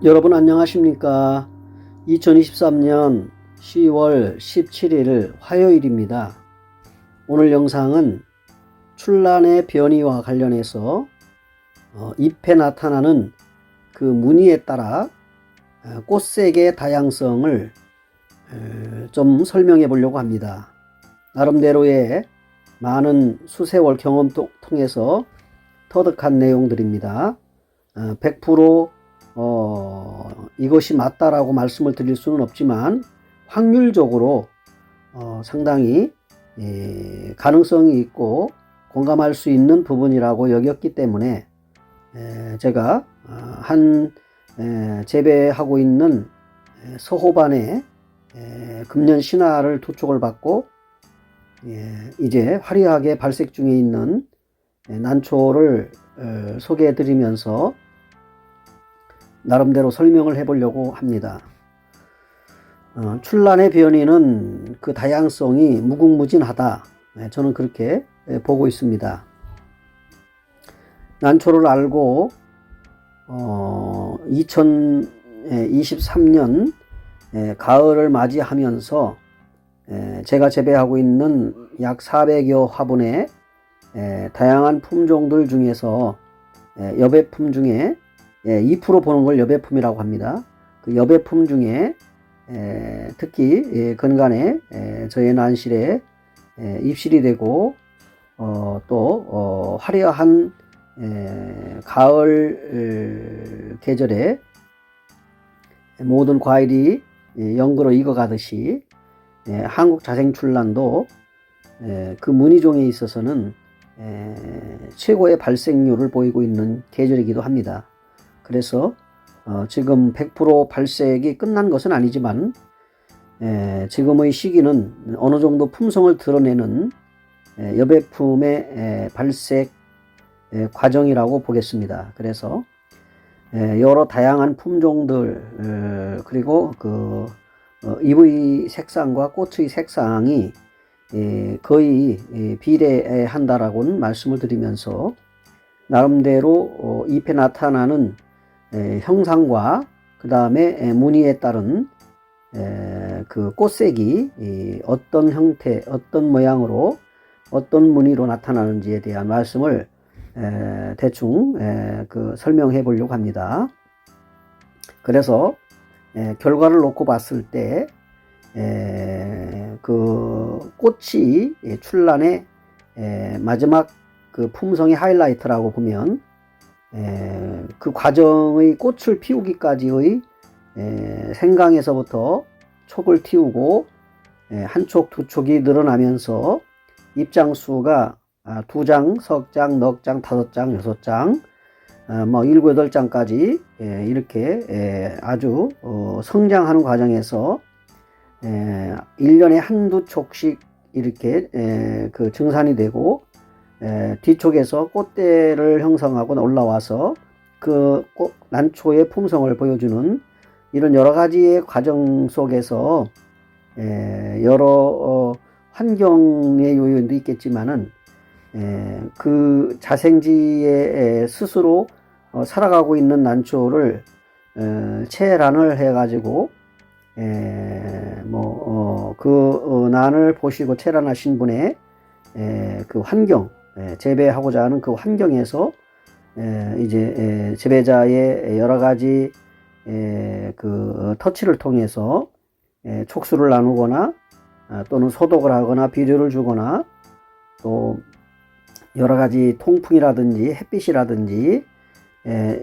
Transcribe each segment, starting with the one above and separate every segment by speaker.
Speaker 1: 여러분 안녕하십니까? 2023년 10월 17일 화요일입니다. 오늘 영상은 출란의 변이와 관련해서 잎에 나타나는 그 무늬에 따라 꽃색의 다양성을 좀 설명해 보려고 합니다. 나름대로의 많은 수세월 경험 통해서 터득한 내용들입니다. 100% 이것이 맞다라고 말씀을 드릴 수는 없지만 확률적으로 상당히 가능성이 있고 공감할 수 있는 부분이라고 여겼기 때문에 제가 재배하고 있는 서호반의 금년 신화를 투촉을 받고 이제 화려하게 발색 중에 있는 난초를 소개해 드리면서 나름대로 설명을 해 보려고 합니다. 출란의 변이는 그 다양성이 무궁무진하다. 저는 그렇게 보고 있습니다. 난초를 알고 2023년 가을을 맞이하면서 제가 재배하고 있는 약 400여 화분의 다양한 품종들 중에서 여배품 중에 2% 보는 걸 여배품이라고 합니다. 그 여배품 중에 특히 근간에 저의 난실에 입실이 되고 또 화려한 가을 계절에 모든 과일이 연그러 익어가듯이 한국 자생출란도 그 무늬종에 있어서는 최고의 발생률을 보이고 있는 계절이기도 합니다. 그래서 지금 100% 발색이 끝난 것은 아니지만 지금의 시기는 어느 정도 품성을 드러내는 여배품의 발색 과정이라고 보겠습니다. 그래서 여러 다양한 품종들 그리고 그 잎의 색상과 꽃의 색상이 거의 비례한다라고는 말씀을 드리면서 나름대로 잎에 나타나는 형상과 그 다음에 무늬에 따른 그 꽃색이 어떤 형태, 어떤 모양으로, 어떤 무늬로 나타나는지에 대한 말씀을 대충 그 설명해 보려고 합니다. 그래서 결과를 놓고 봤을 때 그 꽃이 출란의 마지막 그 품성의 하이라이트라고 보면 그 과정의 꽃을 피우기까지의 생강에서부터 촉을 틔우고 한 촉, 두 촉이 늘어나면서 잎장수가 2장, 석 장, 넉 장, 5장, 6장, 7, 8장까지 이렇게 아주 성장하는 과정에서 1년에 한두 촉씩 이렇게 그 증산이 되고 뒤쪽에서 꽃대를 형성하고 올라와서 그 난초의 품성을 보여주는 이런 여러 가지의 과정 속에서 여러 환경의 요인도 있겠지만은 그 자생지에 스스로 살아가고 있는 난초를 체란을 해가지고 그 난을 보시고 체란하신 분의 그 환경, 재배하고자 하는 그 환경에서 이제 재배자의 여러 가지 그 터치를 통해서 촉수를 나누거나 또는 소독을 하거나 비료를 주거나 또 여러 가지 통풍이라든지 햇빛이라든지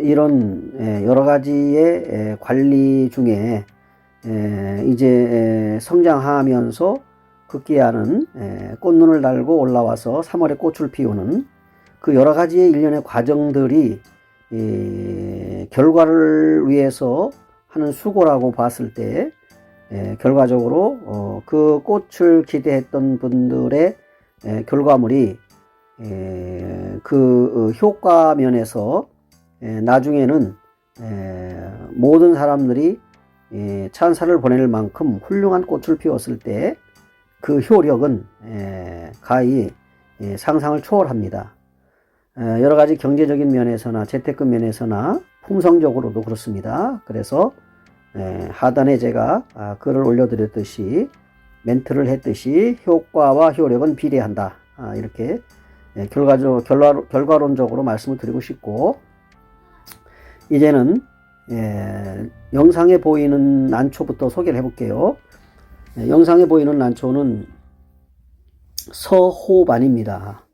Speaker 1: 이런 여러 가지의 관리 중에 이제 성장하면서 극기하는 꽃눈을 달고 올라와서 3월에 꽃을 피우는 그 여러 가지의 일련의 과정들이 결과를 위해서 하는 수고라고 봤을 때 결과적으로 그 꽃을 기대했던 분들의 결과물이 그 효과 면에서 나중에는 모든 사람들이 찬사를 보낼 만큼 훌륭한 꽃을 피웠을 때 그 효력은 가히 상상을 초월합니다. 여러 가지 경제적인 면에서나 재테크 면에서나 품성적으로도 그렇습니다. 그래서 하단에 제가 글을 올려드렸듯이 멘트를 했듯이 효과와 효력은 비례한다. 이렇게 결과론적으로 말씀을 드리고 싶고, 이제는 영상에 보이는 난초부터 소개를 해볼게요. 영상에 보이는 난초는 서호반입니다.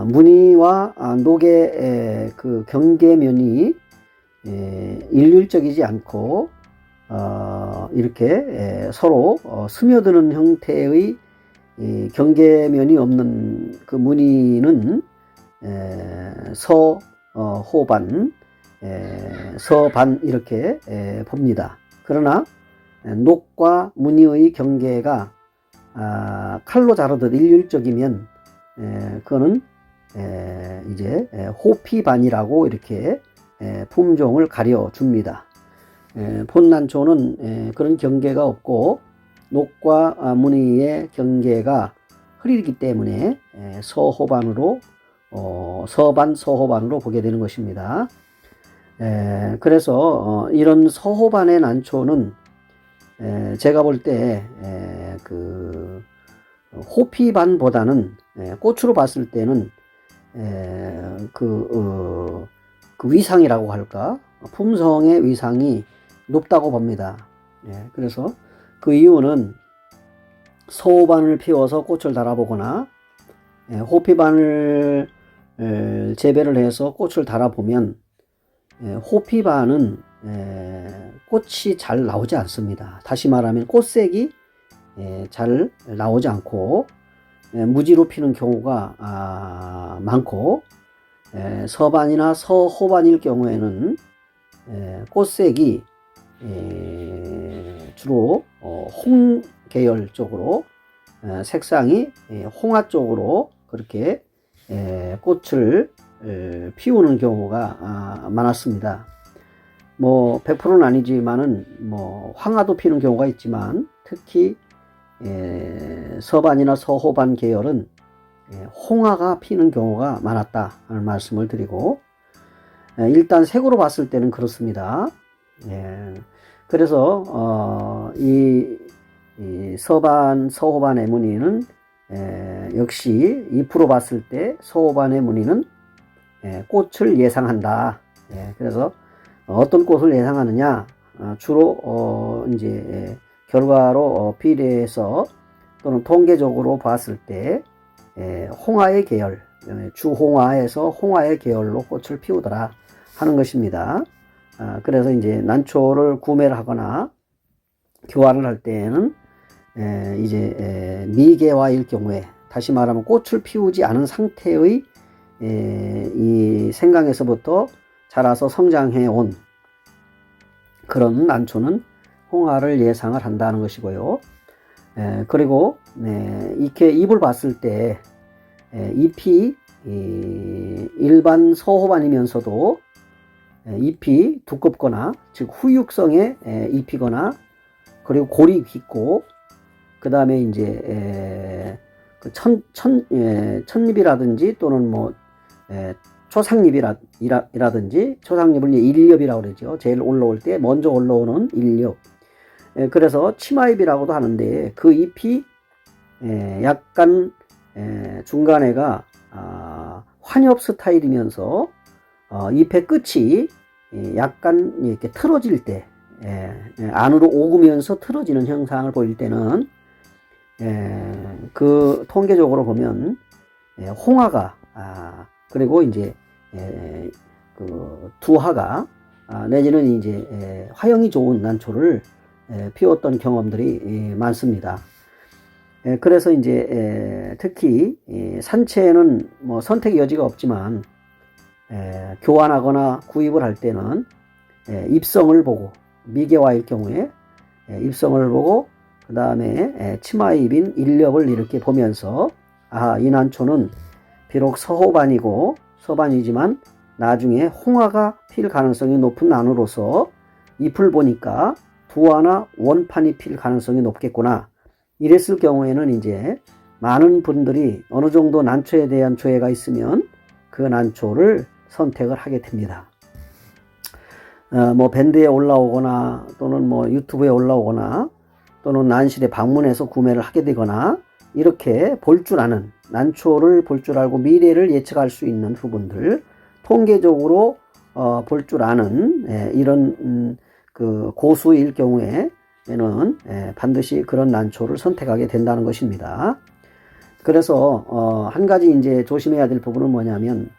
Speaker 1: 무늬와 녹의 그 경계면이 일률적이지 않고 이렇게 서로 스며드는 형태의 경계면이 없는 그 무늬는 서호반, 서반 이렇게 봅니다. 그러나 녹과 무늬의 경계가 칼로 자르듯 일률적이면 그거는 이제 호피반이라고 이렇게 품종을 가려줍니다. 본난초는 그런 경계가 없고 녹과 무늬의 경계가 흐리기 때문에 서호반으로 서반 서호반으로 보게 되는 것입니다. 그래서 이런 서호반의 난초는 제가 볼 때 그 호피반보다는 꽃으로 봤을 때는 그 위상이라고 할까, 품성의 위상이 높다고 봅니다. 그래서 그 이유는 서호반을 피워서 꽃을 달아보거나 호피반을 재배를 해서 꽃을 달아보면 호피반은 꽃이 잘 나오지 않습니다. 다시 말하면 꽃색이 잘 나오지 않고 무지로 피는 경우가 많고, 서반이나 서호반일 경우에는 꽃색이 주로 홍 계열 쪽으로 색상이 홍화 쪽으로 그렇게 꽃을 피우는 경우가 많았습니다. 뭐 100%는 아니지만은 뭐 황화도 피는 경우가 있지만 특히 서반이나 서호반 계열은 홍화가 피는 경우가 많았다 하는 말씀을 드리고, 일단 색으로 봤을 때는 그렇습니다. 그래서 이 서반 서호반의 무늬는 역시 잎으로 봤을 때 서호반의 무늬는 꽃을 예상한다. 그래서 어떤 꽃을 예상하느냐, 주로 이제 결과로 비례해서 또는 통계적으로 봤을 때 홍화의 계열, 주홍화에서 홍화의 계열로 꽃을 피우더라 하는 것입니다. 그래서 이제 난초를 구매를 하거나 교환을 할 때에는 이제 미개화일 경우에, 다시 말하면 꽃을 피우지 않은 상태의 이 생강에서부터 자라서 성장해 온 그런 난초는 홍화를 예상을 한다는 것이고요. 그리고 이렇게 잎을 봤을 때 잎이 일반 서호반이면서도 잎이 두껍거나, 즉 후육성의 잎이거나, 그리고 골이 깊고, 그 다음에 이제 그 천잎이라든지 또는 뭐 초상잎이라든지, 초상잎을 일렵이라고 그러죠. 제일 올라올 때 먼저 올라오는 일렵. 그래서 치마잎이라고도 하는데, 그 잎이 약간 중간에가 환엽 스타일이면서 잎의 끝이 약간 이렇게 틀어질 때, 안으로 오구면서 틀어지는 형상을 보일 때는 그 통계적으로 보면 홍화가 그리고 이제 그 두화가 내지는 이제 화형이 좋은 난초를 피웠던 경험들이 많습니다. 그래서 이제 특히 산채는 뭐 선택의 여지가 없지만 교환하거나 구입을 할 때는 잎성을 보고, 미개화일 경우에 잎성을 보고, 그 다음에 치마잎인 일렵을 이렇게 보면서 이 난초는 비록 서호반이고 서반이지만 나중에 홍화가 필 가능성이 높은 나무로서 잎을 보니까 두화나 원판이 필 가능성이 높겠구나. 이랬을 경우에는 이제 많은 분들이 어느 정도 난초에 대한 조예가 있으면 그 난초를 선택을 하게 됩니다. 뭐 밴드에 올라오거나 또는 뭐 유튜브에 올라오거나 또는 난실에 방문해서 구매를 하게 되거나 이렇게 볼 줄 아는, 난초를 볼 줄 알고 미래를 예측할 수 있는 부분들, 통계적으로 볼 줄 아는 이런 그 고수일 경우에는 반드시 그런 난초를 선택하게 된다는 것입니다. 그래서 한 가지 이제 조심해야 될 부분은 뭐냐면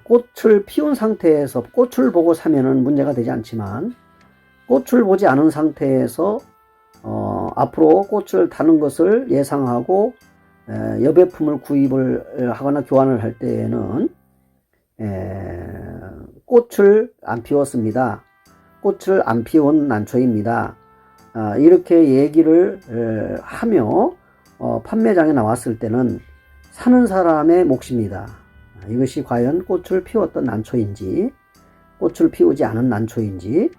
Speaker 1: 꽃을 피운 상태에서 꽃을 보고 사면은 문제가 되지 않지만 꽃을 보지 않은 상태에서 앞으로 꽃을 다는 것을 예상하고 여배품을 구입을 하거나 교환을 할 때에는 꽃을 안 피웠습니다. 꽃을 안 피운 난초입니다. 이렇게 얘기를 하며 판매장에 나왔을 때는 사는 사람의 몫입니다. 이것이 과연 꽃을 피웠던 난초인지 꽃을 피우지 않은 난초인지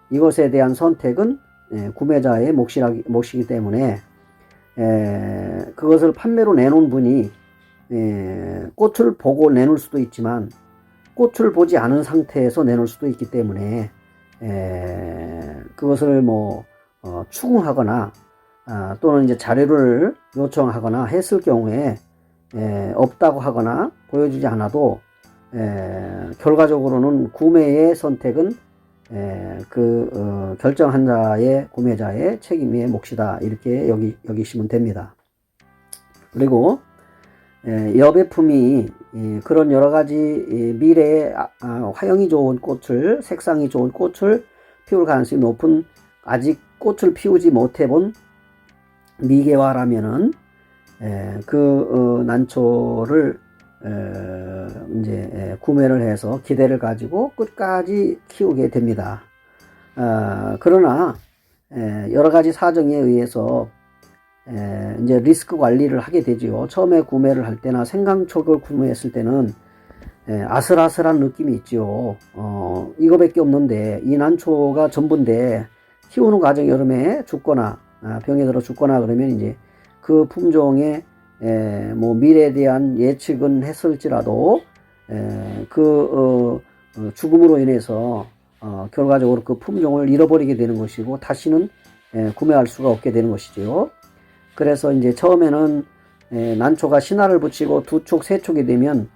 Speaker 1: 이것에 대한 선택은 구매자의 몫이기 때문에 그것을 판매로 내놓은 분이 꽃을 보고 내놓을 수도 있지만 꽃을 보지 않은 상태에서 내놓을 수도 있기 때문에 그것을 뭐 추궁하거나 또는 이제 자료를 요청하거나 했을 경우에 없다고 하거나 보여주지 않아도 결과적으로는 구매의 선택은 결정한 자의 구매자의 책임의 몫이다 이렇게 여기시면 됩니다. 그리고 여배품이 그런 여러 가지 미래에 화형이 좋은 꽃을, 색상이 좋은 꽃을 피울 가능성이 높은 아직 꽃을 피우지 못해 본 미개화라면은 난초를 이제 구매를 해서 기대를 가지고 끝까지 키우게 됩니다. 그러나 여러 가지 사정에 의해서 이제 리스크 관리를 하게 되지요. 처음에 구매를 할 때나 생강촉을 구매했을 때는 아슬아슬한 느낌이 있지요. 이거밖에 없는데 이 난초가 전부인데 키우는 과정 여름에 죽거나 병에 들어 죽거나 그러면 이제 그 품종의 뭐 미래에 대한 예측은 했을지라도 죽음으로 인해서 결과적으로 그 품종을 잃어버리게 되는 것이고 다시는 구매할 수가 없게 되는 것이죠. 그래서 이제 처음에는 난초가 신화를 붙이고 두 촉, 세 촉이 되면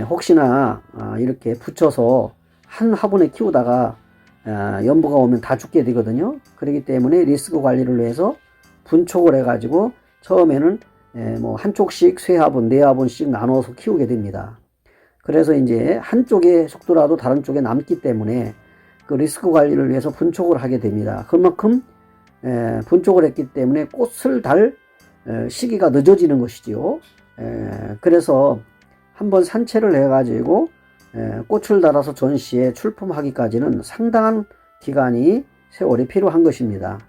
Speaker 1: 혹시나 이렇게 붙여서 한 화분에 키우다가 연부가 오면 다 죽게 되거든요. 그렇기 때문에 리스크 관리를 위해서 분촉을 해가지고 처음에는 뭐 한 촉씩 세 화분, 네 화분씩 나눠서 키우게 됩니다. 그래서 이제 한쪽에 속더라도 다른 쪽에 남기 때문에 그 리스크 관리를 위해서 분촉을 하게 됩니다. 그만큼 분촉을 했기 때문에 꽃을 달 시기가 늦어지는 것이지요. 그래서 한번 산채를 해가지고 꽃을 달아서 전시에 출품하기까지는 상당한 기간이 세월이 필요한 것입니다.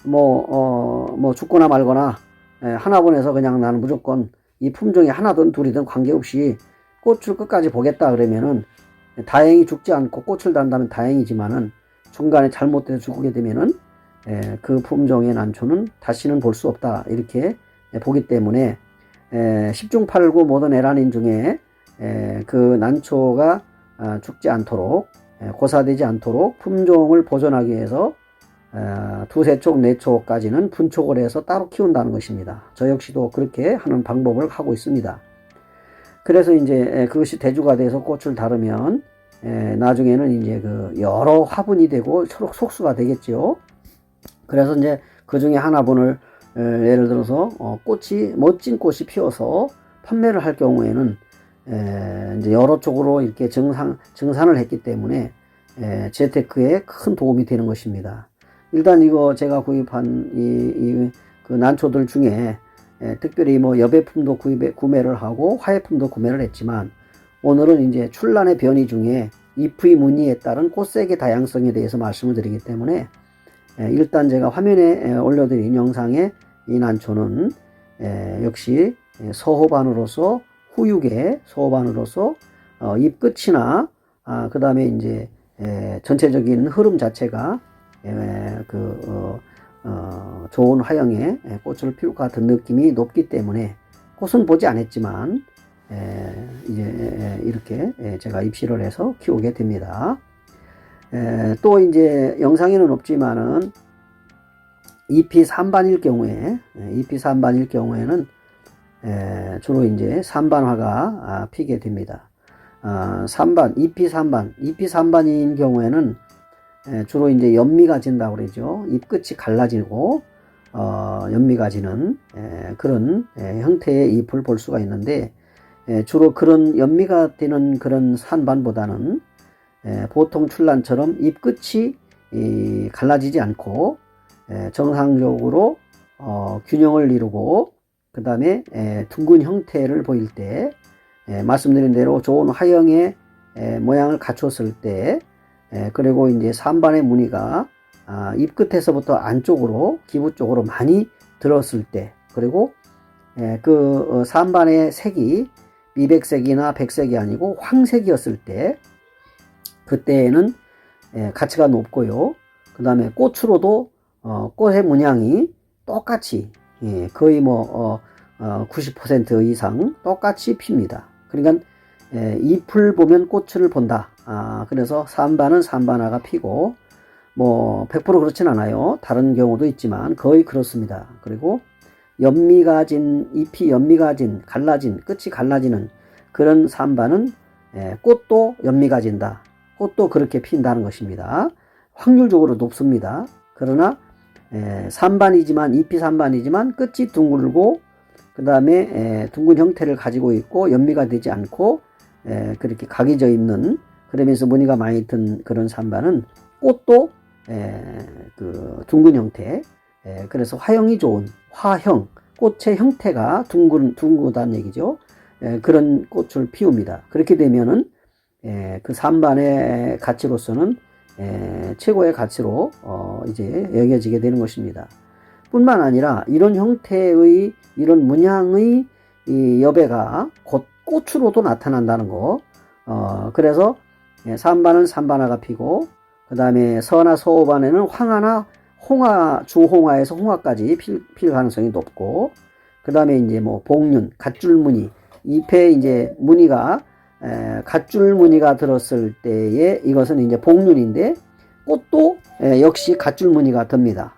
Speaker 1: 뭐 죽거나 말거나 하나분에서 그냥 나는 무조건 이 품종이 하나든 둘이든 관계없이 꽃을 끝까지 보겠다 그러면은 다행히 죽지 않고 꽃을 단다면 다행이지만은 중간에 잘못돼서 죽게 되면은 그 품종의 난초는 다시는 볼 수 없다 이렇게 보기 때문에 10중 8구 모든 에라닌 중에 그 난초가 죽지 않도록 고사되지 않도록 품종을 보존하기 위해서 두세 촉, 네 촉까지는 분촉을 해서 따로 키운다는 것입니다. 저 역시도 그렇게 하는 방법을 하고 있습니다. 그래서 이제 그것이 대주가 돼서 꽃을 다루면 나중에는 이제 그 여러 화분이 되고 서로 속수가 되겠죠. 그래서 이제 그 중에 하나분을 예를 들어서 멋진 꽃이 피어서 판매를 할 경우에는 이제 여러 쪽으로 이렇게 증산을 했기 때문에 재테크에 큰 도움이 되는 것입니다. 일단 이거 제가 구입한 그 난초들 중에 특별히 뭐 여배품도 구매를 하고 화해품도 구매를 했지만 오늘은 이제 출란의 변이 중에 잎의 무늬에 따른 꽃색의 다양성에 대해서 말씀을 드리기 때문에 일단 제가 화면에 올려드린 영상의 이 난초는 역시 서호반으로서 후육의 서호반으로서 잎 끝이나 그 다음에 이제 전체적인 흐름 자체가 좋은 화형의 꽃을 피울 것 같은 느낌이 높기 때문에 꽃은 보지 않았지만 이제 이렇게 제가 입시를 해서 키우게 됩니다. 또 이제 영상에는 없지만은 잎이 산반일 경우에, 주로 이제 산반화가 피게 됩니다. 잎이 산반인 경우에는 주로 이제 연미가 진다고 그러죠. 잎 끝이 갈라지고 연미가 지는 그런 형태의 잎을 볼 수가 있는데, 주로 그런 연미가 되는 그런 산반보다는 보통 출란처럼 잎 끝이 갈라지지 않고 정상적으로 균형을 이루고 그 다음에 둥근 형태를 보일 때, 말씀드린 대로 좋은 화형의 모양을 갖췄을 때, 그리고 이제 산반의 무늬가 잎 끝에서부터 안쪽으로 기부 쪽으로 많이 들었을 때, 그리고 그 산반의 색이 미백색이나 백색이 아니고 황색이었을 때, 그때에는 가치가 높고요. 그 다음에 꽃으로도 꽃의 문양이 똑같이 거의 뭐 90% 이상 똑같이 핍니다. 그러니까 잎을 보면 꽃을 본다. 그래서 산반은 산반화가 피고, 뭐 100% 그렇진 않아요. 다른 경우도 있지만 거의 그렇습니다. 그리고 잎이 연미가 진, 갈라진, 끝이 갈라지는 그런 산반은 꽃도 연미가 진다. 꽃도 그렇게 핀다는 것입니다. 확률적으로 높습니다. 그러나 산반이지만, 잎이 산반이지만 끝이 둥글고 그 다음에 둥근 형태를 가지고 있고 연미가 되지 않고 그렇게 각이 져 있는, 그러면서 무늬가 많이 든 그런 산반은 꽃도 그 둥근 형태, 그래서 화형이 좋은 화형, 꽃의 형태가 둥그다는 얘기죠. 그런 꽃을 피웁니다. 그렇게 되면은 그 산반의 가치로서는 최고의 가치로 이제 여겨지게 되는 것입니다. 뿐만 아니라 이런 형태의, 이런 문양의 이 여배가 곧 꽃으로도 나타난다는 거. 그래서 산반은 산반화가 피고, 그 다음에 서나 서호반에는 황화나 주홍화에서 홍화까지 필 가능성이 높고, 그 다음에 이제 뭐 복륜, 갓줄무늬, 잎에 이제 무늬가 갓줄무늬가 들었을 때에 이것은 이제 복륜인데, 꽃도 역시 갓줄무늬가 듭니다.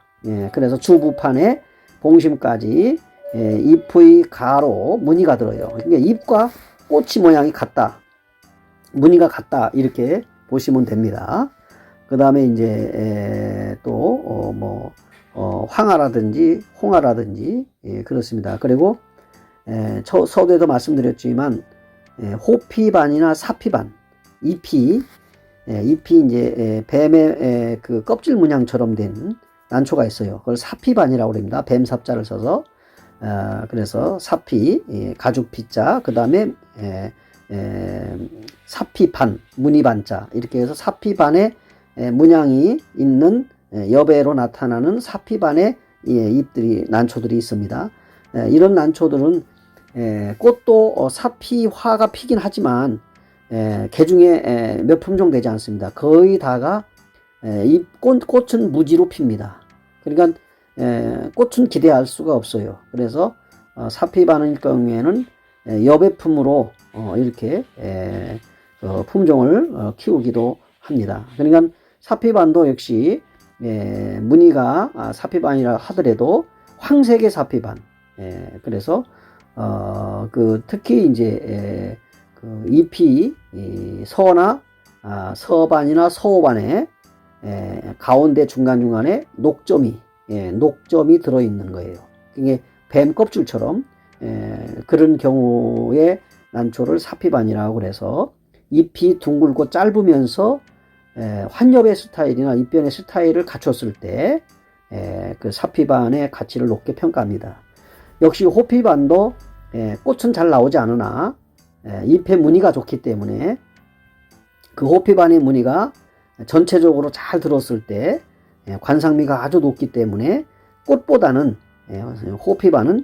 Speaker 1: 그래서 주부판에 봉심까지 잎의 가로 무늬가 들어요. 그러니까 잎과 꽃이 모양이 같다, 무늬가 같다, 이렇게 보시면 됩니다. 그 다음에 이제 또 황화라든지 홍화라든지 그렇습니다. 그리고 서두에도 말씀드렸지만 호피반이나 사피반, 잎이 이제 뱀의 그 껍질 문양처럼 된 난초가 있어요. 그걸 사피반이라고 합니다. 뱀 삽자를 써서. 그래서 사피, 가죽 피자, 그 다음에 사피반, 무늬반자, 이렇게 해서 사피반의 문양이 있는 여배로 나타나는 사피반의 잎들이, 난초들이 있습니다. 이런 난초들은 꽃도 사피화가 피긴 하지만 개중에 몇 품종 되지 않습니다. 거의 다가 꽃은 무지로 핍니다. 그러니까 꽃은 기대할 수가 없어요. 그래서 사피반일 경우에는 여배품으로 이렇게 품종을 키우기도 합니다. 그러니까 사피반도 역시 무늬가 사피반이라 하더라도 황색의 사피반. 그래서 특히 이제 그 잎이 서나 서반이나 서호반에 가운데 중간중간에 녹점이 들어있는 거예요. 이게 뱀 껍질처럼 그런 경우에 난초를 사피반이라고 그래서 잎이 둥글고 짧으면서 환엽의 스타일이나 잎변의 스타일을 갖췄을 때 그 사피반의 가치를 높게 평가합니다. 역시 호피반도 꽃은 잘 나오지 않으나 잎의 무늬가 좋기 때문에 그 호피반의 무늬가 전체적으로 잘 들었을 때 관상미가 아주 높기 때문에 꽃보다는 호피반은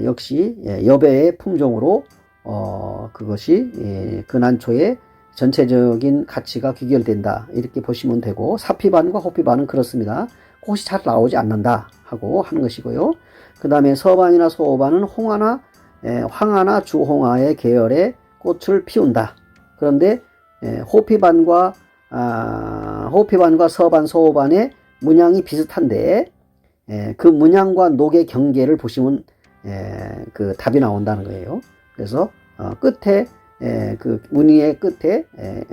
Speaker 1: 역시 여배의 품종으로 그것이 그 난초의 전체적인 가치가 귀결된다, 이렇게 보시면 되고, 사피반과 호피반은 그렇습니다. 꽃이 잘 나오지 않는다 하고 하는 것이고요. 그 다음에 서반이나 소반은 황화나 주홍화의 계열의 꽃을 피운다. 그런데 호피반과 호피반과 서반, 소호반의 문양이 비슷한데 그 문양과 녹의 경계를 보시면 그 답이 나온다는 거예요. 그래서 끝에 그 무늬의 끝에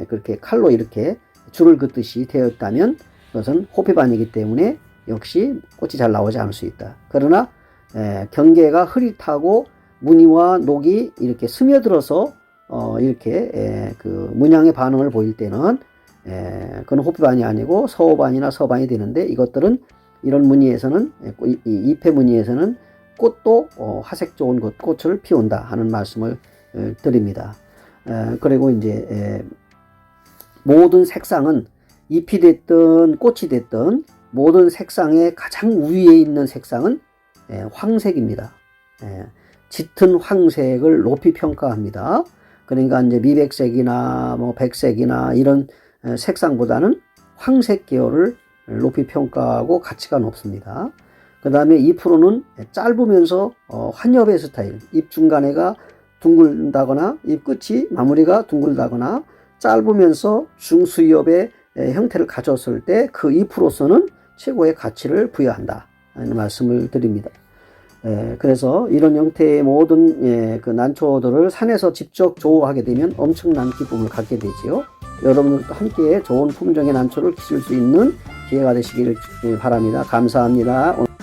Speaker 1: 그렇게 칼로 이렇게 줄을 긋듯이 되어 있다면 그것은 호피반이기 때문에 역시 꽃이 잘 나오지 않을 수 있다. 그러나 경계가 흐릿하고 무늬와 녹이 이렇게 스며들어서 이렇게 그 문양의 반응을 보일 때는 그건 호피반이 아니고 서호반이나 서반이 되는데, 이것들은 이런 무늬에서는 이 잎의 무늬에서는 꽃도 화색 좋은 꽃을 피운다 하는 말씀을 드립니다. 그리고 이제 모든 색상은 잎이 됐든 꽃이 됐든 모든 색상의 가장 위에 있는 색상은 황색입니다. 짙은 황색을 높이 평가합니다. 그러니까 이제 미백색이나 뭐 백색이나 이런 색상보다는 황색 계열을 높이 평가하고 가치가 높습니다. 그 다음에 잎으로는 짧으면서 환엽의 스타일, 잎 중간에가 둥글다거나 잎 끝이 마무리가 둥글다거나 짧으면서 중수엽의 형태를 가졌을 때 그 잎으로서는 최고의 가치를 부여한다 하는 말씀을 드립니다. 그래서 이런 형태의 모든 그 난초들을 산에서 직접 조우하게 되면 엄청난 기쁨을 갖게 되지요. 여러분들도 함께 좋은 품종의 난초를 기를 수 있는 기회가 되시기를 바랍니다. 감사합니다.